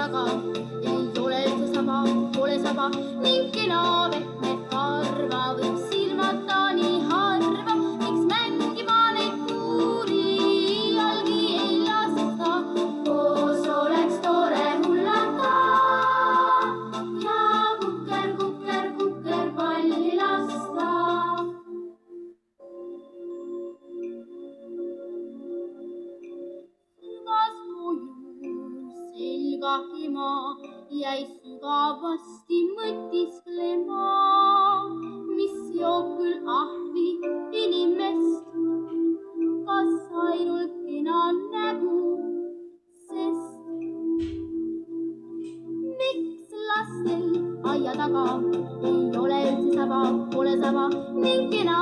taga ei ole üldse sama, pole saba ning kena pehme karva võiks silmata nii harva, miks mängima neid kuuri jalgi ei lasta. Koos oleks tore hullata ja kukker, kukker, kukker palli lasta. Selga ema jäi sügavasti mõtisklema, mis joob küll ahvi inimest, kas ainult kena nägu, sest miks lastel aia taga ei ole üldse saba, pole saba ning kena